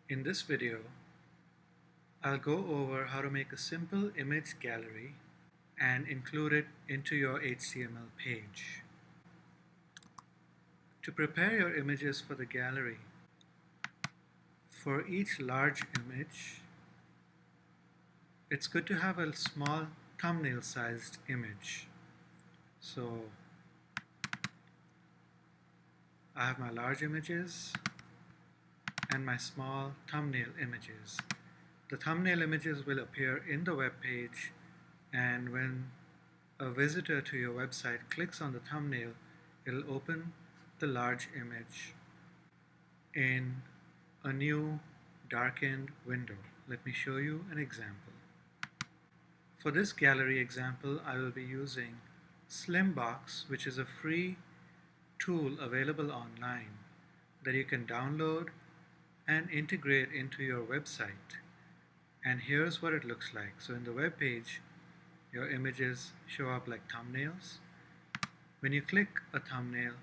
In this video, I'll go over how to make a simple image gallery and include it into your HTML page. To prepare your images for the gallery, for each large image, it's good to have a small thumbnail-sized image. So I have my large images and my small thumbnail images. The thumbnail images will appear in the web page, and when a visitor to your website clicks on the thumbnail, it'll open the large image in a new darkened window. Let me show you an example. For this gallery example, I will be using Slimbox, which is a free tool available online that you can download and integrate into your website. And here's what it looks like. So in the web page, your images show up like thumbnails. When you click a thumbnail,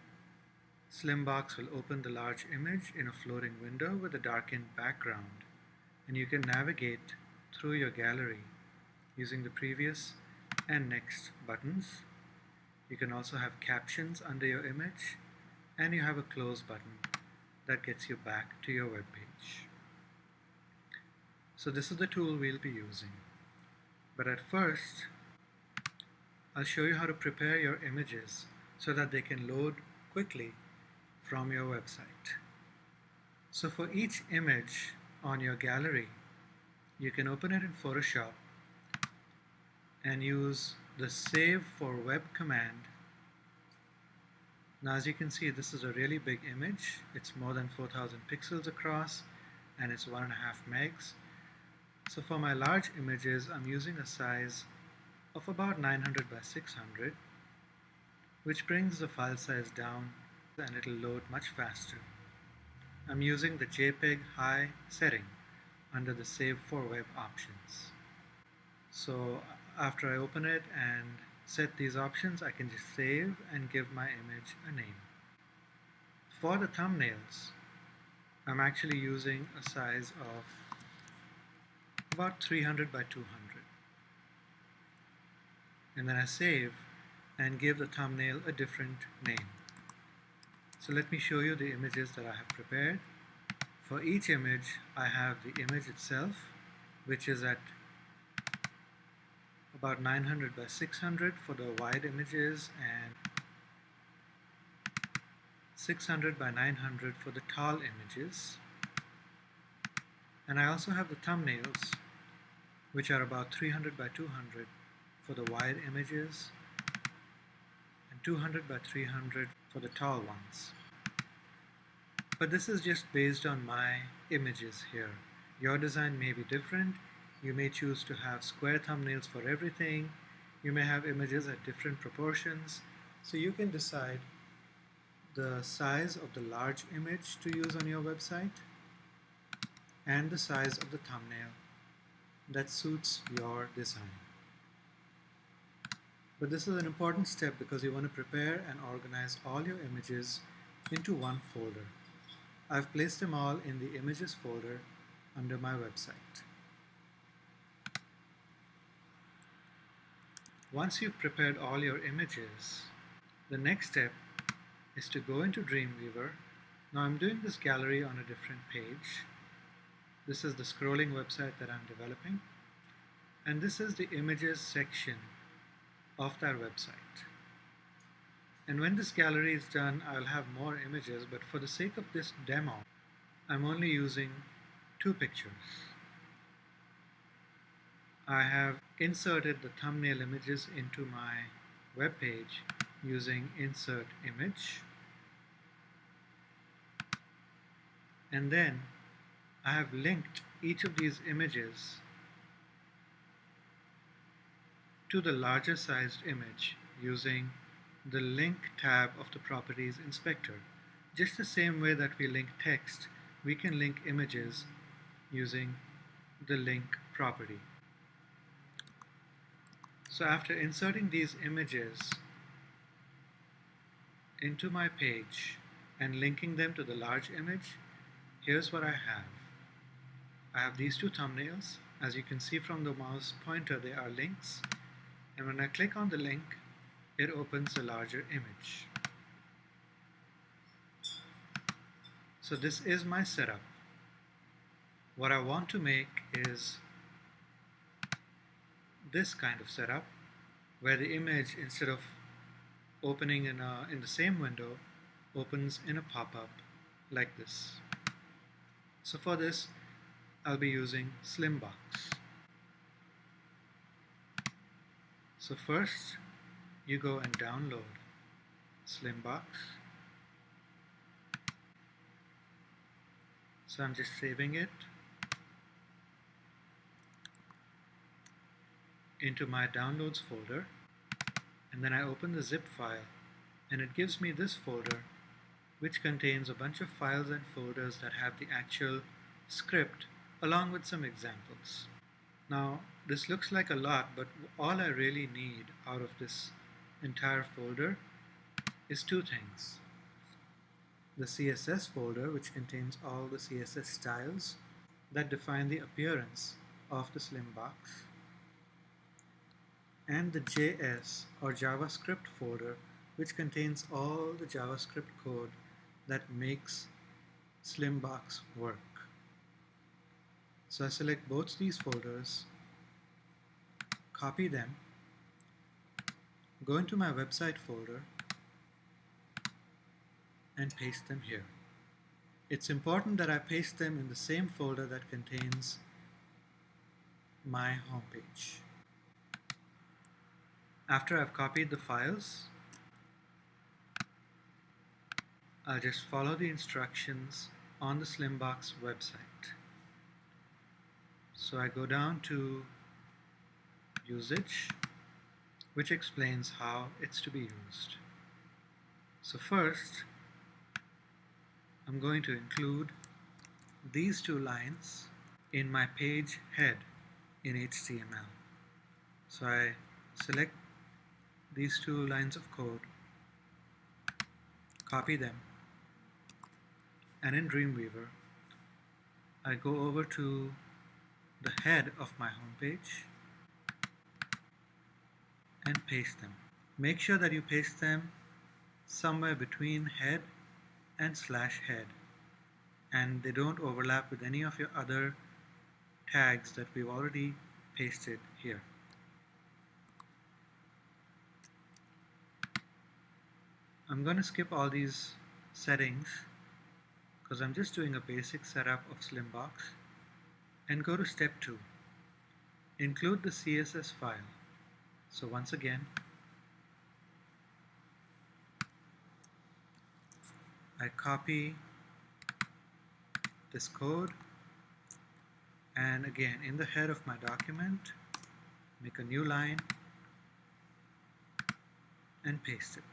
Slimbox will open the large image in a floating window with a darkened background, and you can navigate through your gallery using the previous and next buttons. You can also have captions under your image, and you have a close button that gets you back to your web page. So this is the tool we'll be using. But at first, I'll show you how to prepare your images so that they can load quickly from your website. So for each image on your gallery, you can open it in Photoshop and use the Save for Web command. Now as you can see, this is a really big image. It's more than 4,000 pixels across and it's 1.5 megs. So for my large images, I'm using a size of about 900 by 600, which brings the file size down and it'll load much faster. I'm using the JPEG high setting under the Save for Web options. So after I open it and set these options, I can just save and give my image a name. For the thumbnails, I'm actually using a size of about 300 by 200. And then I save and give the thumbnail a different name. So let me show you the images that I have prepared. For each image, I have the image itself, which is at about 900 by 600 for the wide images and 600 by 900 for the tall images. And I also have the thumbnails, which are about 300 by 200 for the wide images and 200 by 300 for the tall ones. But this is just based on my images here. Your design may be different. You may choose to have square thumbnails for everything. You may have images at different proportions. So you can decide the size of the large image to use on your website and the size of the thumbnail that suits your design. But this is an important step because you want to prepare and organize all your images into one folder. I've placed them all in the images folder under my website. Once you've prepared all your images, the next step is to go into Dreamweaver. Now I'm doing this gallery on a different page. This is the scrolling website that I'm developing, and this is the images section of that website. And when this gallery is done, I'll have more images, but for the sake of this demo, I'm only using 2 pictures. I have inserted the thumbnail images into my web page using Insert Image, and then I have linked each of these images to the larger sized image using the link tab of the properties inspector. Just the same way that we link text, we can link images using the link property. So after inserting these images into my page and linking them to the large image, here's what I have. I have these two thumbnails. As you can see from the mouse pointer, they are links, and when I click on the link, it opens a larger image. So this is my setup. What I want to make is this kind of setup, where the image, instead of opening in the same window, opens in a pop-up like this. So for this, I'll be using Slimbox. So first, you go and download Slimbox. So I'm just saving it into my downloads folder, and then I open the zip file, and it gives me this folder, which contains a bunch of files and folders that have the actual script along with some examples. Now this looks like a lot, but all I really need out of this entire folder is two things: the CSS folder, which contains all the CSS styles that define the appearance of the Slimbox, and the JS or JavaScript folder, which contains all the JavaScript code that makes Slimbox work. So I select both these folders, copy them, go into my website folder, and paste them here. It's important that I paste them in the same folder that contains my homepage. After I've copied the files, I'll just follow the instructions on the Slimbox website. So I go down to usage, which explains how it's to be used. So first, I'm going to include these two lines in my page head in HTML. So I select these two lines of code, copy them, and in Dreamweaver, I go over to the head of my homepage and paste them. Make sure that you paste them somewhere between head and /head, and they don't overlap with any of your other tags that we've already pasted here. I'm going to skip all these settings because I'm just doing a basic setup of Slimbox, and go to step 2. Include the CSS file. So once again, I copy this code, and again in the head of my document, make a new line and paste it.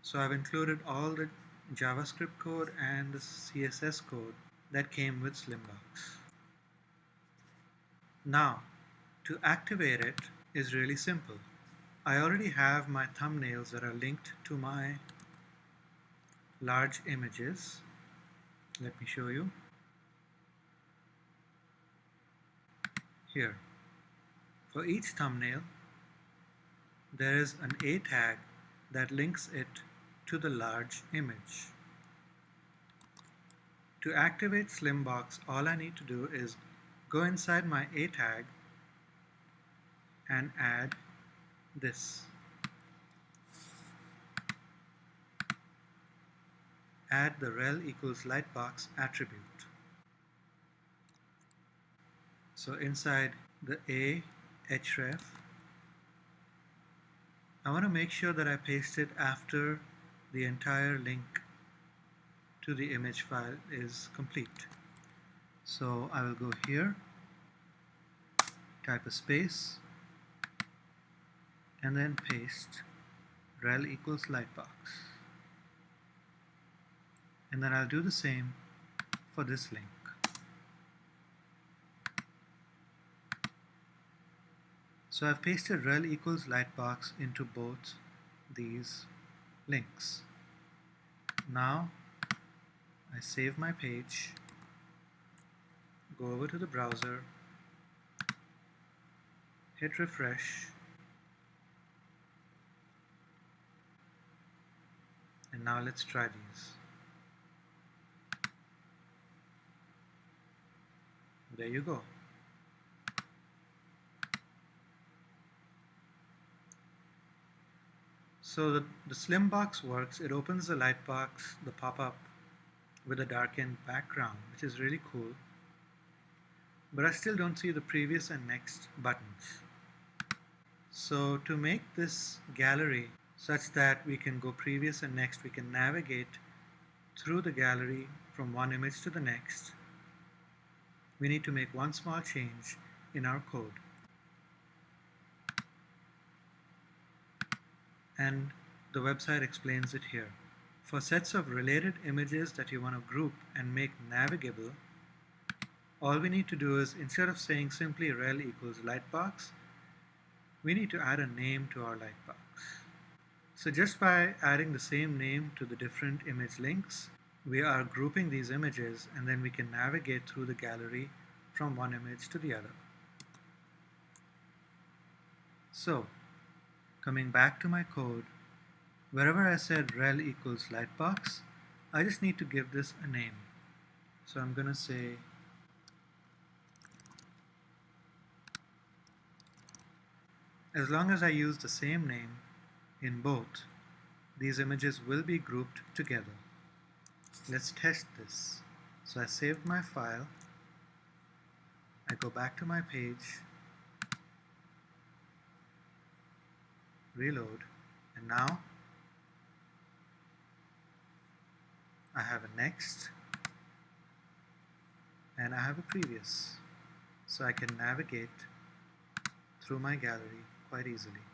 So I've included all the JavaScript code and the CSS code that came with Slimbox. Now, to activate it is really simple. I already have my thumbnails that are linked to my large images. Let me show you. Here, for each thumbnail, there is an A tag that links it to the large image. To activate Slimbox, all I need to do is go inside my A tag and add this. Add the rel equals lightbox attribute. So inside the A href, I want to make sure that I paste it after the entire link to the image file is complete. So I will go here, type a space, and then paste rel equals lightbox. And then I'll do the same for this link. So I've pasted rel equals lightbox into both these links. Now I save my page, go over to the browser, hit refresh, and now let's try these. There you go. So the Slimbox works. It opens the lightbox, the pop-up, with a darkened background, which is really cool. But I still don't see the previous and next buttons. So to make this gallery such that we can go previous and next, we can navigate through the gallery from one image to the next, we need to make one small change in our code. And the website explains it here. For sets of related images that you want to group and make navigable, all we need to do is, instead of saying simply rel equals lightbox, we need to add a name to our lightbox. So just by adding the same name to the different image links, we are grouping these images, and then we can navigate through the gallery from one image to the other. So, coming back to my code, wherever I said rel equals lightbox, I just need to give this a name. So I'm going to say as long as I use the same name in both, these images will be grouped together. Let's test this. So I saved my file, I go back to my page, reload, and now I have a next and I have a previous. So I can navigate through my gallery quite easily.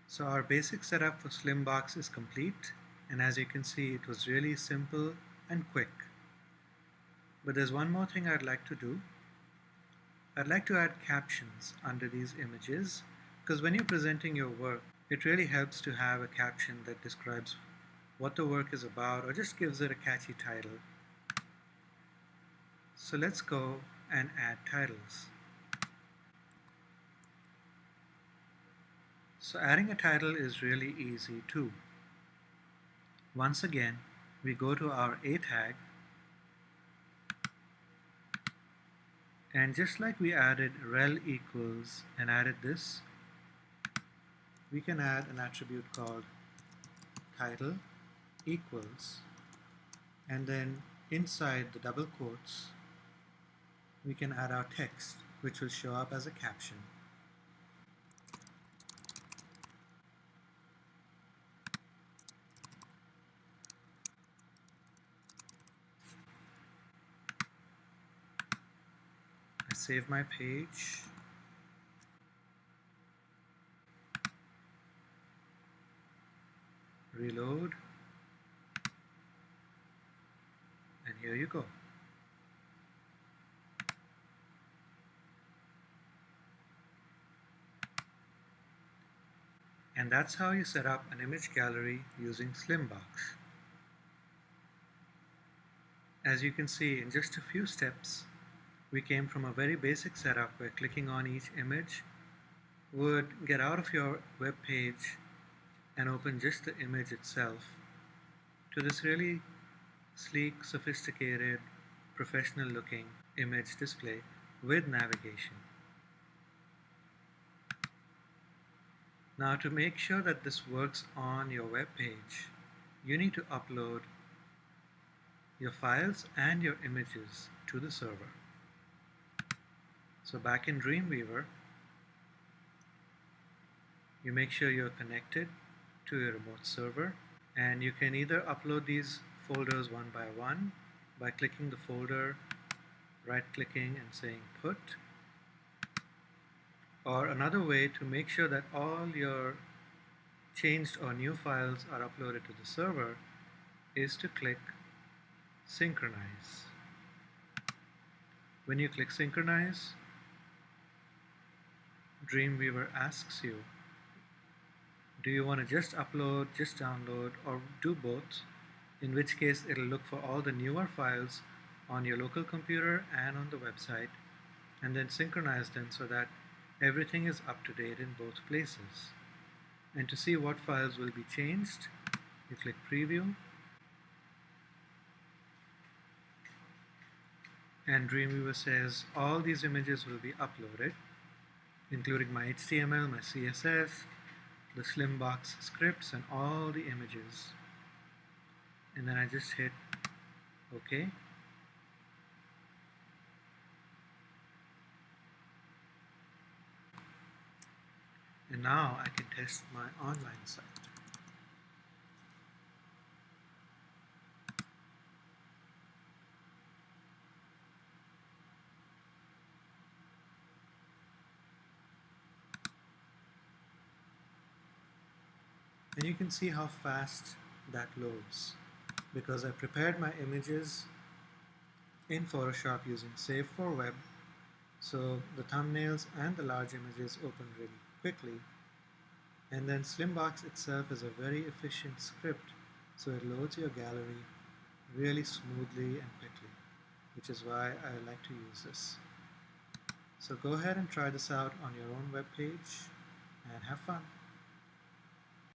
So our basic setup for Slimbox is complete, and as you can see, it was really simple and quick. But there's one more thing I'd like to do. I'd like to add captions under these images, because when you're presenting your work, it really helps to have a caption that describes what the work is about or just gives it a catchy title. So let's go and add titles. So adding a title is really easy too. Once again, we go to our A tag, and just like we added rel equals and added this, we can add an attribute called title equals, and then inside the double quotes we can add our text, which will show up as a caption. I save my page, reload, and here you go. And that's how you set up an image gallery using Slimbox. As you can see, in just a few steps, we came from a very basic setup where clicking on each image would get out of your web page and open just the image itself, to this really sleek, sophisticated, professional looking image display with navigation. Now, to make sure that this works on your web page, you need to upload your files and your images to the server. So back in Dreamweaver, you make sure you're connected to your remote server, and you can either upload these folders one by one by clicking the folder, right-clicking and saying put, or another way to make sure that all your changed or new files are uploaded to the server is to click synchronize. When you click synchronize, Dreamweaver asks you, do you want to just upload, just download, or do both? In which case it'll look for all the newer files on your local computer and on the website, and then synchronize them so that everything is up to date in both places. And to see what files will be changed, you click Preview, and Dreamweaver says all these images will be uploaded, including my HTML, my CSS, the Slimbox scripts, and all the images. And then I just hit OK. And now I can test my online site. And you can see how fast that loads, because I prepared my images in Photoshop using Save for Web, so the thumbnails and the large images open really quickly. And then Slimbox itself is a very efficient script, so it loads your gallery really smoothly and quickly, which is why I like to use this. So go ahead and try this out on your own web page and have fun.